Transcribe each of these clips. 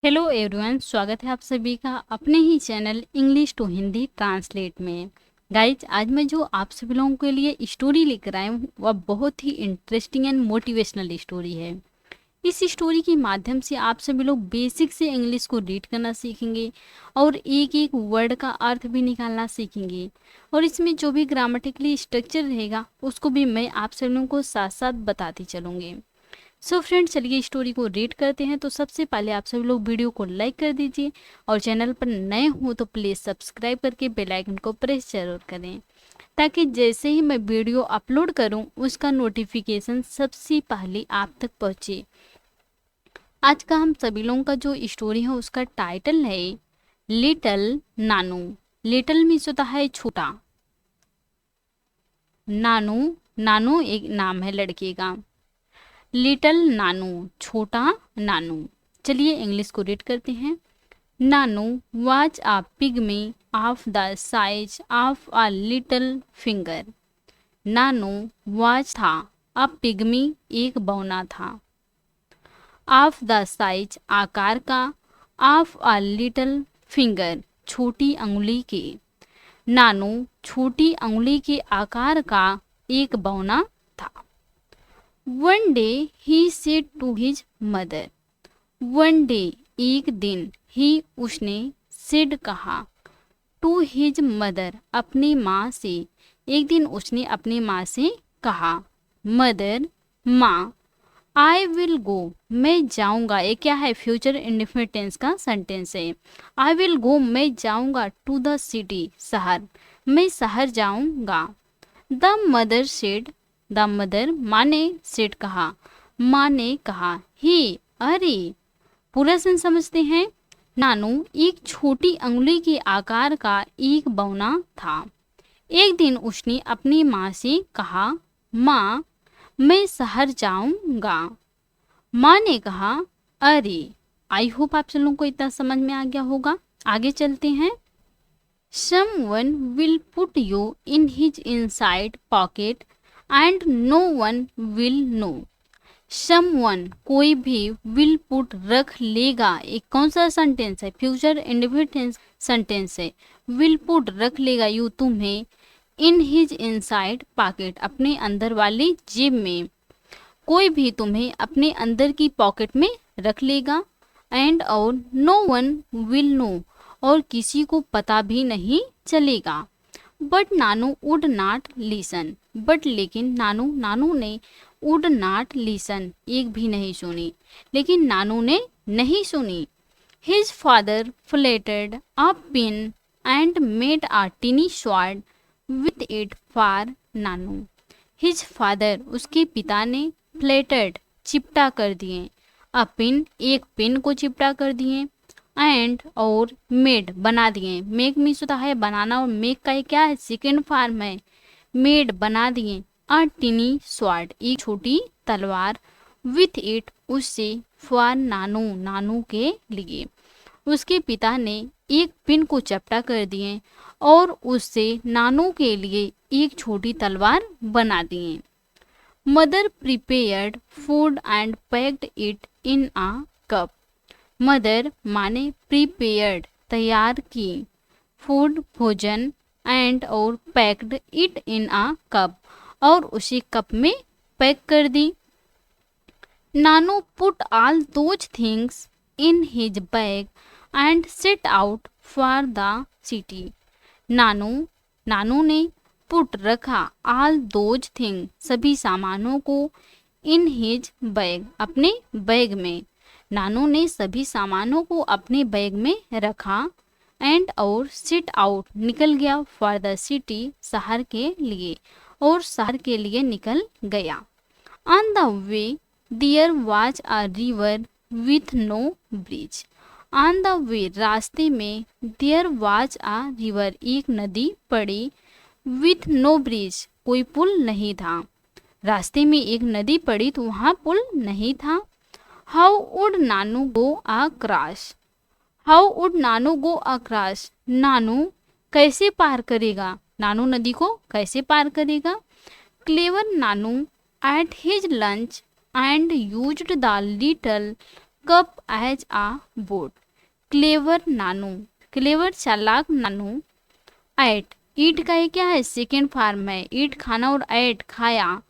Hello everyone, स्वागत है आप सभी का अपने ही channel English to Hindi translate में। गाइज, आज मैं जो आप सभी लोगों के लिए स्टोरी लेकर आया हूँ वह बहुत ही इंटरेस्टिंग एंड मोटिवेशनल स्टोरी है। इस स्टोरी के माध्यम से आप सभी लोग बेसिक से इंग्लिश को रीड करना सीखेंगे और एक एक वर्ड का अर्थ भी निकालना सीखेंगे। और इसमें जो भी ग्रामेटिकली स्ट्रक्चर रहेगा उसको भी मैं आप सभी लोगों को साथ साथ बताती चलूँगी। सो फ्रेंड्स, चलिए स्टोरी को रीड करते हैं। तो सबसे पहले आप सभी लोग वीडियो को लाइक कर दीजिए और चैनल पर नए हो तो प्लीज़ सब्सक्राइब करके बेल आइकन को प्रेस जरूर करें, ताकि जैसे ही मैं वीडियो अपलोड करूं उसका नोटिफिकेशन सबसे पहले आप तक पहुंचे। आज का हम सभी लोगों का जो स्टोरी है उसका टाइटल है लिटिल नानू। लिटिल मीन्स होता है छोटा, नानू नानू एक नाम है लड़के का। लिटिल नानू, छोटा नानू। चलिए इंग्लिश को रीड करते हैं। Nanu was a pygmy of the size of a little finger. Nanu was था, अ पिग्मी एक बौना था, ऑफ द साइज आकार का, ऑफ अ लिटिल फिंगर छोटी अंगुली के। नानू छोटी अंगुली के आकार का एक बौना था। One day he said to his mother. One day एक दिन, ही उसने, सेड कहा, टू हिज मदर अपनी माँ से। एक दिन उसने अपनी माँ से कहा, मदर माँ, आई विल गो, मैं जाऊंगा। ये क्या है? फ्यूचर इंडेफिनिट टेंस का सेंटेंस है। आई विल गो, मैं जाऊंगा, टू द सिटी, शहर, मैं शहर जाऊंगा। The mother said, the mother माँ ने, सेड कहा, माँ ने कहा, ही अरे। पूरा सेंस समझते हैं। नानू एक छोटी अंगुली के आकार का एक बौना था। एक दिन उसने अपनी माँ से कहा, माँ, मैं शहर जाऊंगा। माँ ने कहा, अरे। आई होप आप सब लोगों को इतना समझ में आ गया होगा। आगे चलते हैं। Someone will put you in his inside pocket and no one will know. Someone कोई भी, will put रख लेगा। एक कौन सा सेंटेंस है? फ्यूचर इंडेफिनिट सेंटेंस है। will put रख लेगा यू तुम्हें, in his inside pocket अपने अंदर वाली जेब में। कोई भी तुम्हें अपने अंदर की पॉकेट में रख लेगा। एंड और नो वन विल नो, और किसी को पता भी नहीं चलेगा। But Nanu would not listen, but लेकिन नानू ने, वुड नॉट लिसन एक भी नहीं सुनी, लेकिन नानू ने नहीं सुनी। His father flattened a pin and made a tiny sword with it for Nanu. His father उसके पिता ने, फ्लेटेड चिपटा कर दिए, अ पिन एक पिन को चिपटा कर दिए, एंड और मेड बना दिए। मेक मीन्स होता है बनाना, और मेक का क्या है? सेकेंड फॉर्म है। मेड बना दिए, अ टिनी स्वॉर्ड एक छोटी तलवार, विथ इट उससे, फॉर नानू नानू के लिए। उसके पिता ने एक पिन को चपटा कर दिए और उससे नानू के लिए एक छोटी तलवार बना दिए। Mother prepared food and packed it in a cup. Mother माने, प्रिपेयर्ड तैयार की, फूड भोजन, एंड और packed it in a cup और उसी कप में पैक कर दी। Nanu put all those things in his bag and set out for the city. Nanu ने पुट रखा, ऑल दोज थिंग सभी सामानों को, इन हिज बैग अपने बैग में। नानू ने सभी सामानों को अपने बैग में रखा, एंड और सिट आउट निकल गया, फॉर द सिटी शहर के लिए, और शहर के लिए निकल गया। On the way there was a river with no bridge. On the way रास्ते में, देयर वाज अ रिवर एक नदी पड़ी, विथ नो ब्रिज कोई पुल नहीं था। रास्ते में एक नदी पड़ी तो वहाँ पुल नहीं था। How would Nanu go across. How would Nanu go across, Nanu कैसे पार करेगा, नानू नदी को कैसे पार करेगा। Clever Nanu ate his lunch and used the little cup as a boat. Clever Nanu, clever चालाक नानू। एट, ईट का ये क्या है, सेकेंड फॉर्म है। ईट खाना और एट खाया।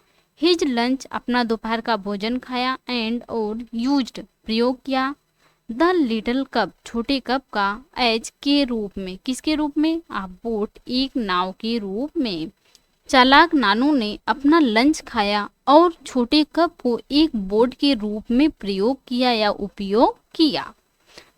हिज लंच अपना दोपहर का भोजन खाया। एंड और यूज्ड प्रयोग किया। द लिटिल कप छोटे कप का। एज के रूप में, किसके रूप में, आ बोट एक नाव के रूप में। चालाक नानू ने अपना लंच खाया और छोटे कप को एक बोट के रूप में प्रयोग किया या उपयोग किया।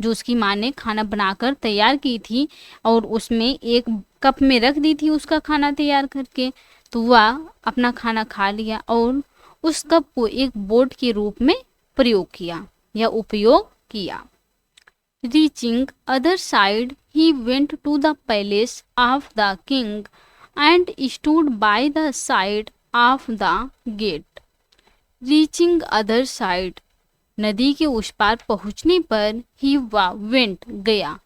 जो उसकी माँ ने खाना बनाकर तैयार की थी और उसमें एक कप में रख दी थी उसका खाना तैयार करके, तो वह अपना खाना खा लिया और उस कप को एक बोट के रूप में प्रयोग किया या उपयोग किया। Reaching other side he went to the palace of the king and stood by the side of the gate. Reaching other side, नदी के उस पार पहुंचने पर ही वेंट गया।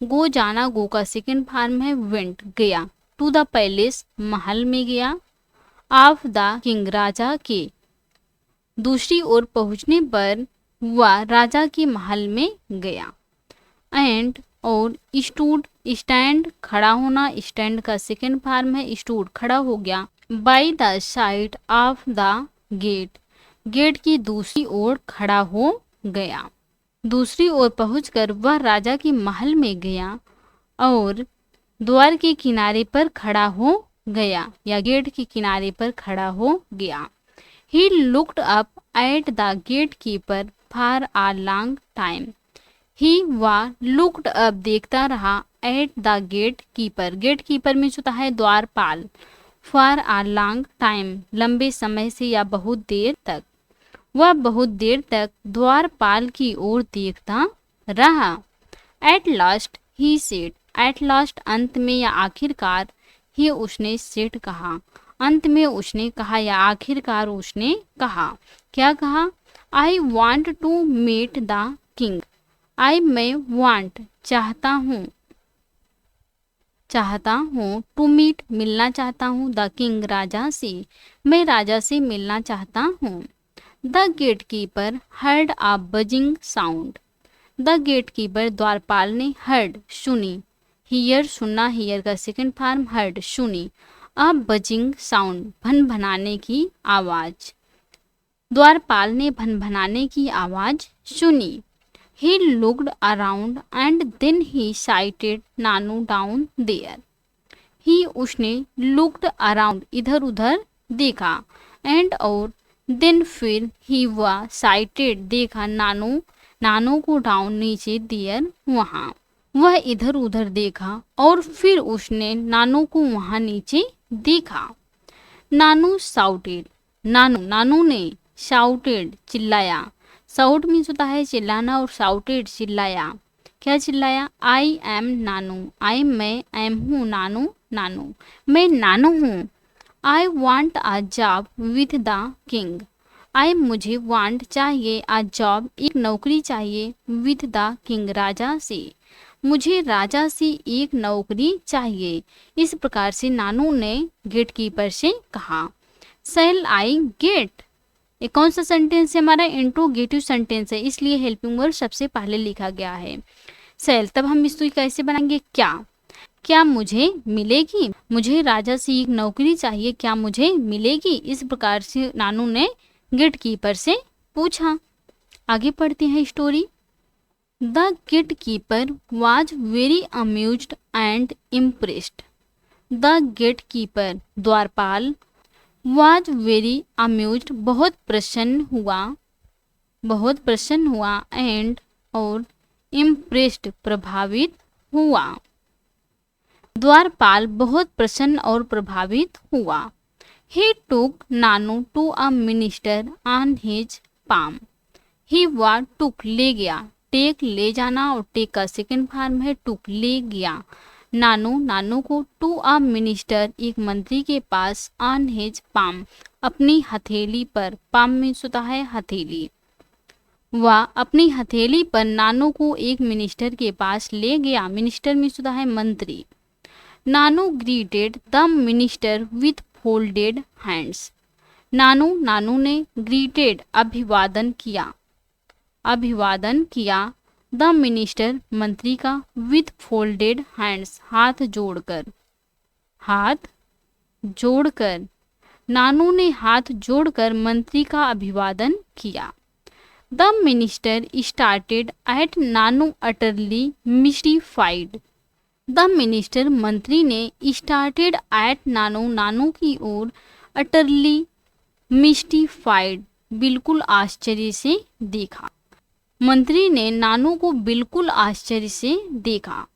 गो जाना, गो का सेकेंड फॉर्म है। वेंट गया। टू द पैलेस महल में गया। ऑफ द किंग राजा के, दूसरी ओर पहुंचने पर वह राजा के महल में गया। एंड और स्टूड, स्टैंड खड़ा होना, स्टैंड का सेकेंड फॉर्म है। स्टूड खड़ा हो गया। By the side of the gate, gate की दूसरी ओर खड़ा हो गया। दूसरी ओर पहुंचकर वह राजा के महल में गया और द्वार के किनारे पर खड़ा हो गया या गेट के किनारे पर खड़ा हो गया। He looked up at the gate keeper for a long time. He वह लुक्ड अप देखता रहा, at the gate keeper, gate keeper में होता है द्वारपाल। फॉर अ लॉन्ग टाइम लंबे समय से या बहुत देर तक। वह बहुत देर तक द्वारपाल की ओर देखता रहा। At last he said, at last अंत में या आखिरकार, ही उसने सेड कहा, अंत में उसने कहा या आखिरकार उसने कहा। क्या कहा, I want to meet the king. I मैं वांट चाहता हूँ, चाहता हूँ, टू मीट मिलना चाहता हूँ, द किंग राजा से, मैं राजा से मिलना चाहता हूँ। The gate keeper heard a buzzing sound. The gate keeper द्वारपाल ने हर्ड सुनी, हियर सुनना, हियर का सेकेंड फॉर्म हर्ड सुनी, अ बजिंग साउंड भन भनाने की आवाज। द्वारपाल ने भन भनाने की आवाज सुनी। He looked around and then he sighted Nanu down there. He उसने looked around इधर उधर देखा and और then फिर he वह sighted देखा नानू, नानू को डाउन नीचे there वहाँ। वह इधर उधर देखा और फिर उसने नानू को वहाँ नीचे देखा। नानू shouted, नानू, नानू ने shouted चिल्लाया। साउट मीन्स होता है चिल्लाना और साउटेड चिल्लाया। क्या चिल्लाया, आई एम नानू, आई मैं, एम हूँ नानू, नानू मैं नानू हूँ। I want a job with the king, I मुझे वांट चाहिए, अ जॉब एक नौकरी चाहिए, विथ द किंग राजा से, मुझे राजा से एक नौकरी चाहिए। इस प्रकार से नानू ने गेट कीपर से कहा। सेल आई गेट, ये कौन सा सेंटेंस है हमारा, इंट्रोगेटिव सेंटेंस है, इसलिए हेल्पिंग वर्ड सबसे पहले लिखा गया है। सेल, तब हम इसको कैसे बनाएंगे, क्या, क्या मुझे मिलेगी, मुझे राजा से एक नौकरी चाहिए, क्या मुझे मिलेगी। इस प्रकार से नानू ने गेट कीपर से पूछा। आगे पढ़ते हैं story. The gate keeper was very amused and impressed. The gate keeper द्वारपाल वॉज वेरी अम्यूज्ड बहुत प्रसन्न हुआ, बहुत प्रसन्न हुआ, एंड और इम्प्रेस्ड प्रभावित हुआ। द्वारपाल बहुत प्रसन्न और प्रभावित हुआ। He took Nanu to a minister on his palm. He वा टुक ले गया, टेक ले जाना और टेक का सेकेंड फॉर्म है टुक ले गया। नानू, नानू को, टू अ मिनिस्टर एक मंत्री के पास, ऑन हिज पाम अपनी हथेली पर, पाम मीन्स होता है हथेली। वह अपनी हथेली पर नानू को एक मिनिस्टर के पास ले गया, मिनिस्टर मीन्स होता है मंत्री। Nanu greeted the minister with folded hands. Nanu, Nanu ने ग्रीटेड अभिवादन किया, अभिवादन किया। द मिनिस्टर मंत्री का विथ फोल्डेड हैंड्स हाथ जोड़कर नानू ने हाथ जोड़कर मंत्री का अभिवादन किया। The minister started at Nanu utterly mystified. The minister मंत्री ने स्टार्टेड एट नानू की ओर अटरली मिस्टिफाइड बिल्कुल आश्चर्य से देखा। मंत्री ने नानू को बिल्कुल आश्चर्य से देखा।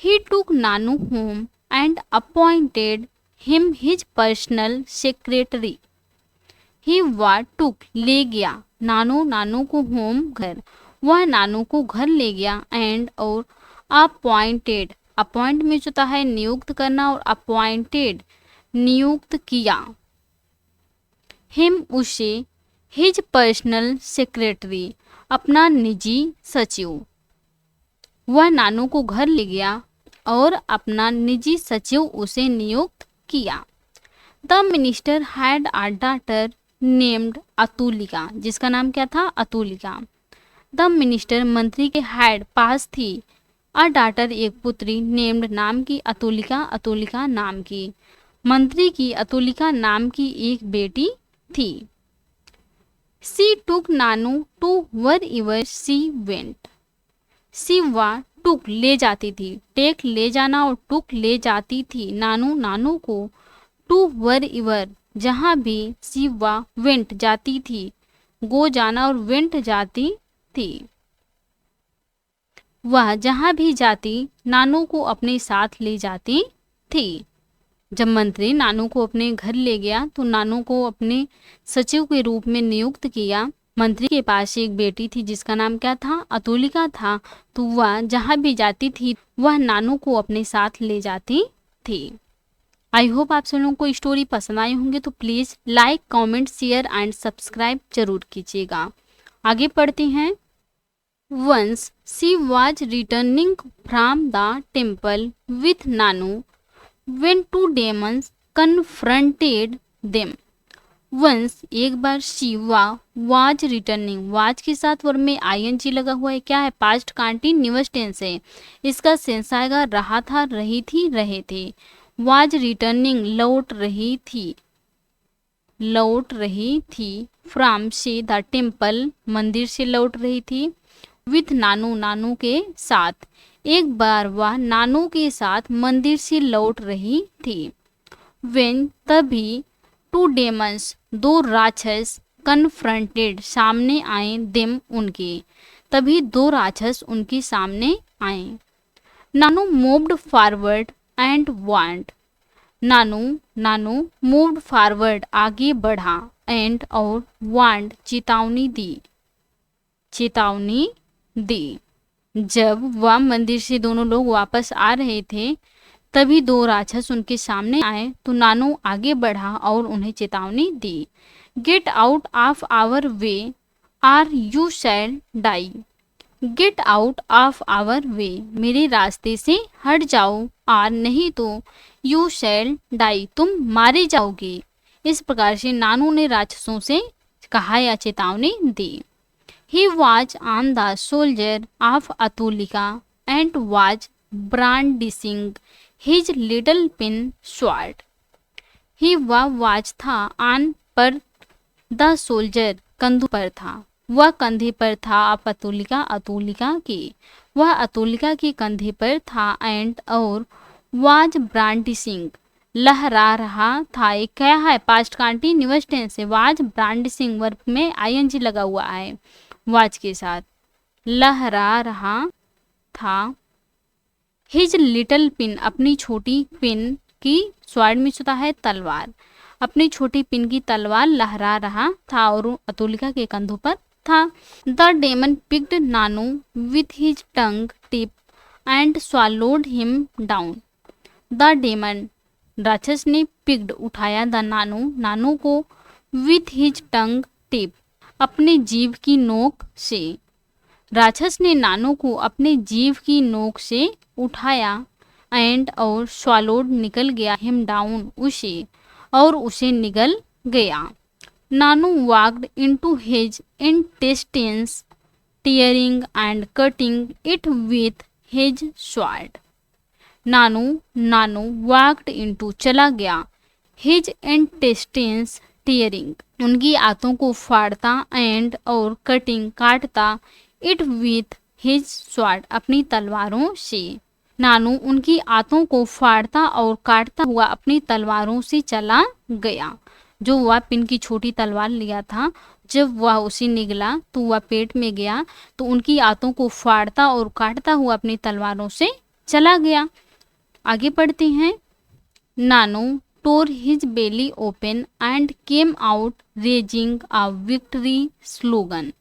He took Nanu home and appointed him his personal secretary. He वा टुक ले गया नानू को होम घर, वह नानू को घर ले गया। एंड और अपॉइंटेड, अपॉइंट में होता है नियुक्त करना और अपॉइंटेड नियुक्त किया। हिम उसे हिज पर्सनल सेक्रेटरी अपना निजी सचिव, वह नानू को घर ले गया और अपना निजी सचिव उसे नियुक्त किया। The minister had a daughter named Atulika, जिसका नाम क्या था? अतुलिका। द मिनिस्टर मंत्री के हैड पास थी अ डॉटर एक पुत्री, नेम्ड नाम की, अतुलिका नाम की। मंत्री की अतुलिका नाम की एक बेटी थी। She took Nanu to wherever she went. She वा टुक ले जाती थी, टेक ले जाना और टुक ले जाती थी नानू को, टू वर एवर जहाँ भी, सी वा वेंट जाती थी, गो जाना और वेंट जाती थी। वह जहाँ भी जाती नानू को अपने साथ ले जाती थी। जब मंत्री नानू को अपने घर ले गया तो नानू को अपने सचिव के रूप में नियुक्त किया। मंत्री के पास एक बेटी थी जिसका नाम क्या था? अतुलिका था। तो वह जहाँ भी जाती थी वह नानू को अपने साथ ले जाती थी। आई होप आप सब लोगों को स्टोरी पसंद आई होंगे, तो please like, comment, share and subscribe जरूर कीजिएगा। आगे पढ़ते हैं। Once she was returning from the temple with Nanu when two demons confronted them। Once एक बार, शिवा वाज रिटर्निंग, वाज के साथ वर्ब में आईएनजी लगा हुआ है, क्या है? पास्ट कंटीन्यूअस टेंस है। इसका सेंस आएगा रहा था, रही थी, रहे थे। वाज रिटर्निंग लौट रही थी। फ्रॉम से द टेम्पल मंदिर से लौट रही थी। विथ नानू के साथ, एक बार वह नानू के साथ मंदिर से लौट रही थी। वेन तभी, टू डेमंस दो राक्षस, कन्फ्रंटेड सामने आए, देम उनके, तभी दो राक्षस उनके सामने आए। Nanu moved forward and warned. Nanu moved forward आगे बढ़ा, एंड और वांट चेतावनी दी। जब वह मंदिर से दोनों लोग वापस आ रहे थे तभी दो राक्षस उनके सामने आए तो नानू आगे बढ़ा और उन्हें चेतावनी दी। Get out of our way or you shall die. Get out of our way, मेरे रास्ते से हट जाओ, आर नहीं तो यू शैल डाई, तुम मारे जाओगे। इस प्रकार से नानू ने राक्षसों से कहा या चेतावनी दी। He was on the shoulder of Atulika and was brandishing his little pin sword। He was था, on पर, the soldier कंधे पर था, वह कंधे पर था, आप अतुलिका की, वह अतुलिका के कंधे पर था। एंड और was brandishing लहरा रहा था, एक क्या है? पास्ट कंटीन्यूअस टेंस है। was brandishing वर्ब में आईएनजी लगा हुआ है वाज के साथ, लहरा रहा था। हिज लिटिल पिन, अपनी छोटी पिन की, स्वॉर्ड में होता है तलवार, अपनी छोटी पिन की तलवार लहरा रहा था और अतुलिका के कंधों पर था। The demon picked Nanu with his tongue tip and swallowed him down. The demon, राक्षस ने, पिक्ड उठाया, द नानू को, विथ हिज टंग टिप अपने जीभ की नोक से, राक्षस ने नानू को अपने जीभ की नोक से उठाया। एंड और swallowed निकल गया, हिम डाउन उसे, और उसे निगल गया। Nanu walked into his intestines tearing and cutting it with his sword. Nanu walked into चला गया, his intestines tearing उनकी आंतों को फाड़ता, and और cutting काटता, it with his sword अपनी तलवारों से। नानू उनकी आंतों को फाड़ता और काटता हुआ अपनी तलवारों से चला गया। जो वह पिन की छोटी तलवार लिया था, जब वह उसे निगला तो वह पेट में गया, तो उनकी आंतों को फाड़ता और काटता हुआ अपनी तलवारों से चला गया। आगे पढ़ते हैं। नानू tore his belly open and came out raising a victory slogan.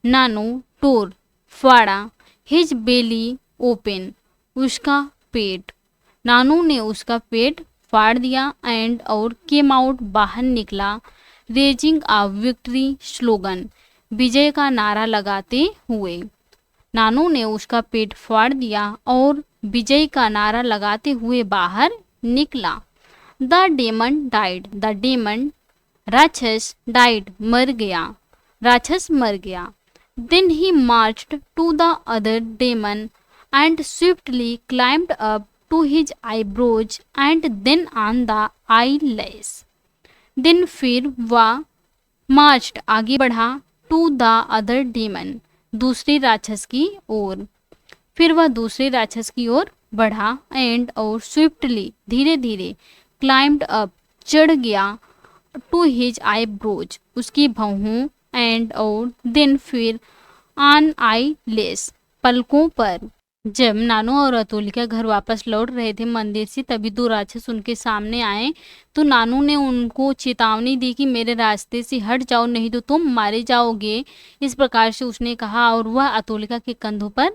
Nanu tore फाड़ा, his belly open उसका पेट, नानू ने उसका पेट फाड़ दिया, एंड और केम आउट बाहर निकला, रेजिंग अ विक्ट्री स्लोगन विजय का नारा लगाते हुए। नानू ने उसका पेट फाड़ दिया और विजय का नारा लगाते हुए बाहर निकला। The demon died, the demon राक्षस डाइड मर गया, राक्षस मर गया। Then he marched to the other demon and swiftly climbed up to his eyebrows and then on the eyelash. Then फिर वह marched आगे बढ़ा to the other demon दूसरे राक्षस की ओर, फिर वह दूसरे राक्षस की ओर बढ़ा, and और swiftly धीरे धीरे climbed up चढ़ गया to his eyebrows उसकी भौहों, and और then फिर on eyelash पलकों पर। जब नानू और अतुलिका घर वापस लौट रहे थे मंदिर से, तभी दो राक्षस उनके सामने आए। तो नानू ने उनको चेतावनी दी कि मेरे रास्ते से हट जाओ, नहीं तो तुम मारे जाओगे, इस प्रकार से उसने कहा, और वह अतुलिका के कंधों पर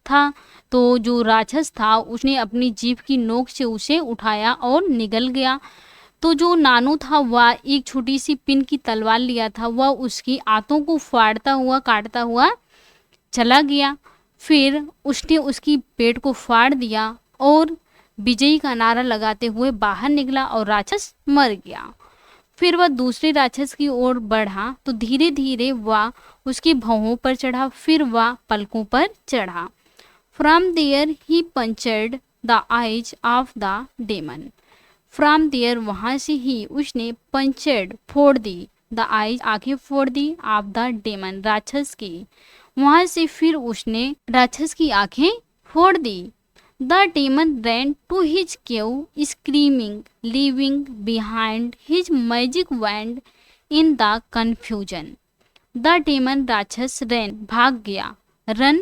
था। तो जो राक्षस था उसने अपनी जीभ की नोक से उसे उठाया और निगल गया। तो जो नानू था वह एक छोटी सी पिन की तलवार लिया था, वह उसकी आंतों को फाड़ता हुआ काटता हुआ चला गया। फिर उसने उसकी पेट को फाड़ दिया और विजयी का नारा लगाते हुए बाहर निकला और राक्षस मर गया। फिर वह दूसरे राक्षस की ओर बढ़ा तो धीरे धीरे वह उसकी भौहों पर चढ़ा, फिर वह पलकों पर चढ़ा। From there he punctured the eyes of the demon, from there वहाँ से ही उसने पंचर्ड फोड़ दी, द आइज आंखें फोड़ दी, ऑफ द डेमन राक्षस की, वहां से फिर उसने राक्षस की आंखें फोड़ दी। The demon ran to his cave screaming, leaving behind his magic wand in the confusion. The demon राक्षस रैन भाग गया, रन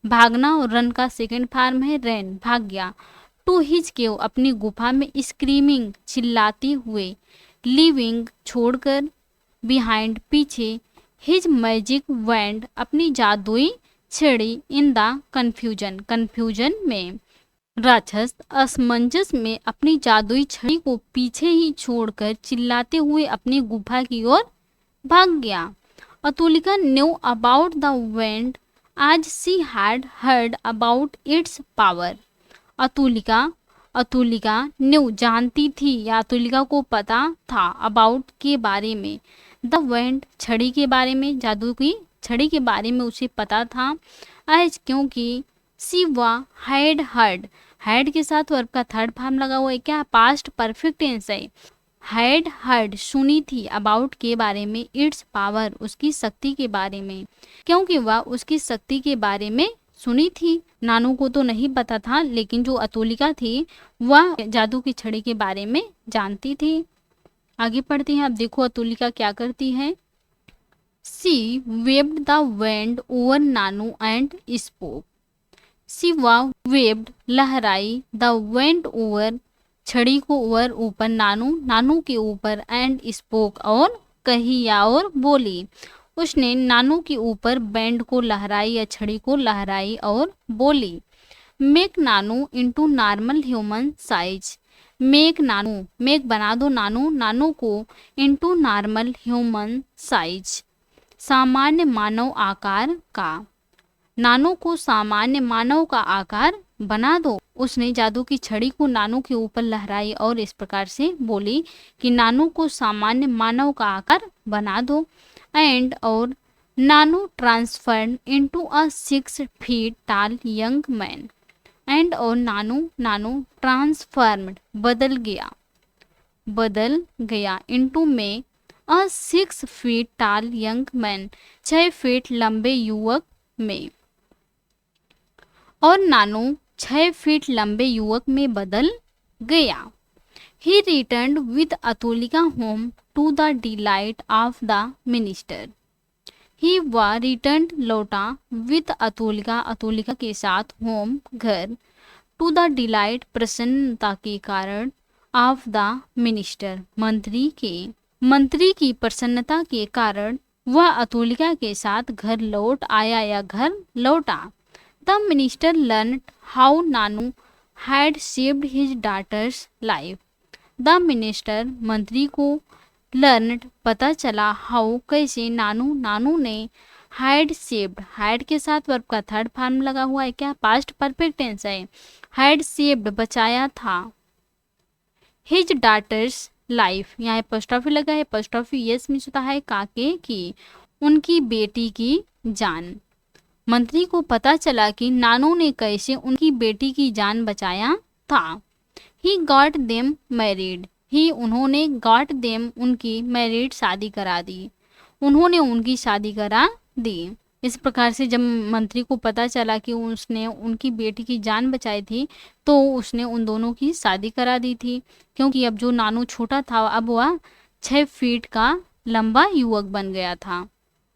भागना और रन का सेकंड फॉर्म है रैन भाग गया, टू हिज केव अपनी गुफा में, स्क्रीमिंग चिल्लाते हुए, लीविंग छोड़कर, बिहाइंड पीछे, हिज मैजिक वैंड अपनी जादुई छड़ी, इन द कन्फ्यूजन कन्फ्यूजन में। राक्षस असमंजस में अपनी जादुई छड़ी को पीछे ही छोड़कर चिल्लाते हुए अपनी गुफा की ओर भाग गया। Atulika knew about the wand as she had heard about its power. Atulika knew जानती थी या अतुलिका को पता था, अबाउट के बारे में, द वैंड छड़ी के बारे में, जादू की छड़ी के बारे में उसे पता था। एज क्योंकि सी वह हैड हर्ड, हैड के साथ वर्ब का थर्ड फॉर्म लगा हुआ है, क्या पास्ट परफेक्ट टेंस है। हैड हर्ड सुनी थी, अबाउट के बारे में, इट्स पावर उसकी शक्ति के बारे में, क्योंकि वह उसकी शक्ति के बारे में सुनी थी। नानू को तो नहीं पता था, लेकिन जो अतुलिका थी वह जादू की छड़ी के बारे में जानती थी। आगे पढ़ते हैं। अब देखो अतुलिका क्या करती है। She waved the wand over Nanu and spoke, she waved लहराई, द वैंड ओवर छड़ी को ओवर ऊपर, नानू के ऊपर, एंड स्पोक और कही या और बोली, उसने नानू के ऊपर बैंड को लहराई या छड़ी को लहराई और बोली। Make Nanu into normal human size, make Nanu, make बना दो नानू को, इनटू नॉर्मल ह्यूमन साइज सामान्य मानव आकार का, नानू को सामान्य मानव का आकार बना दो। उसने जादू की छड़ी को नानू के ऊपर लहराई और इस प्रकार से बोली कि नानू को सामान्य मानव का आकार बना दो। एंड और Nanu transferred into a 6 feet tall young man and और नानू ट्रांसफॉर्म्ड बदल गया इनटू में a 6 feet tall young man 6 feet लंबे युवक में, और नानू 6 फीट लंबे युवक में बदल गया। He returned with Atulika home to the delight of the minister. He was returned लौटा with अतुलिका के साथ होम घर, to the delight प्रसन्नता के कारण, of the minister मंत्री की प्रसन्नता के कारण वह अतुलिका के साथ घर लौट आया या घर लौटा। The minister learned how Nanu had saved his daughter's life. The minister मंत्री को लर्नड पता चला, हाउ कैसे नानू ने हैड सेव्ड, हैड के साथ वर्ब का थर्ड फॉर्म लगा हुआ है, क्या पास्ट परफेक्ट टेंस है, हैड सेव्ड बचाया था, हिज डॉटर्स लाइफ, यहाँ पोस्टॉफी लगा है, पोस्टॉफी यस मीन्स होता है काके की, उनकी बेटी की जान। मंत्री को पता चला कि नानू ने कैसे उनकी बेटी की जान बचाया था। He got them married. उन्होंने got them उनकी मैरिड शादी करा दी, उन्होंने उनकी शादी करा दी। इस प्रकार से जब मंत्री को पता चला कि उसने उनकी बेटी की जान बचाई थी तो उसने उन दोनों की शादी करा दी थी, क्योंकि अब जो नानू छोटा था अब वह 6 फीट का लंबा युवक बन गया था।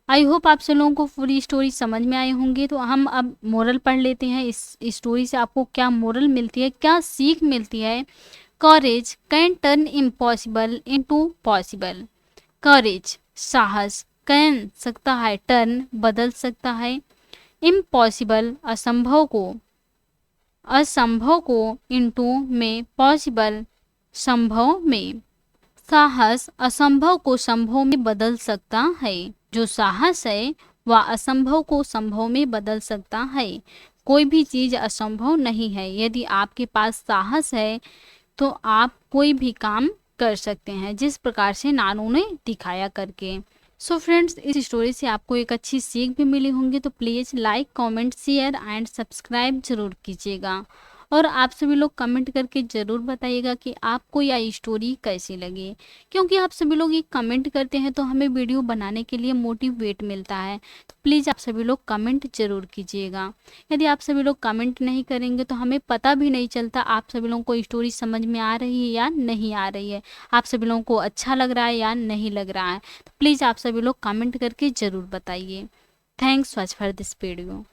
आई होप आप सब लोगों को पूरी स्टोरी समझ में आई होंगी। तो हम अब मोरल पढ़ लेते हैं, इस स्टोरी से आपको क्या मोरल मिलती है, क्या सीख मिलती है। Courage can turn impossible into possible. Courage साहस, कैन सकता है, टर्न बदल सकता है, इम्पॉसिबल असंभव को इनटू में, पॉसिबल संभव में। साहस असंभव को संभव में बदल सकता है, जो साहस है वह असंभव को संभव में बदल सकता है। कोई भी चीज असंभव नहीं है, यदि आपके पास साहस है तो आप कोई भी काम कर सकते हैं, जिस प्रकार से नानू ने दिखाया करके। सो फ्रेंड्स, इस स्टोरी से आपको एक अच्छी सीख भी मिली होंगी, तो please like comment share and subscribe जरूर कीजिएगा, और आप सभी लोग कमेंट करके ज़रूर बताइएगा कि आपको यह स्टोरी कैसी लगी, क्योंकि आप सभी लोग ये कमेंट करते हैं तो हमें वीडियो बनाने के लिए मोटिवेट मिलता है। तो प्लीज़ आप सभी लोग कमेंट ज़रूर कीजिएगा। यदि आप सभी लोग कमेंट नहीं करेंगे तो हमें पता भी नहीं चलता आप सभी लोगों को स्टोरी समझ में आ रही है या नहीं आ रही है, आप सभी लोगों को अच्छा लग रहा है या नहीं लग रहा है। तो प्लीज़ आप सभी लोग कमेंट करके ज़रूर बताइए। Thanks watch for this video.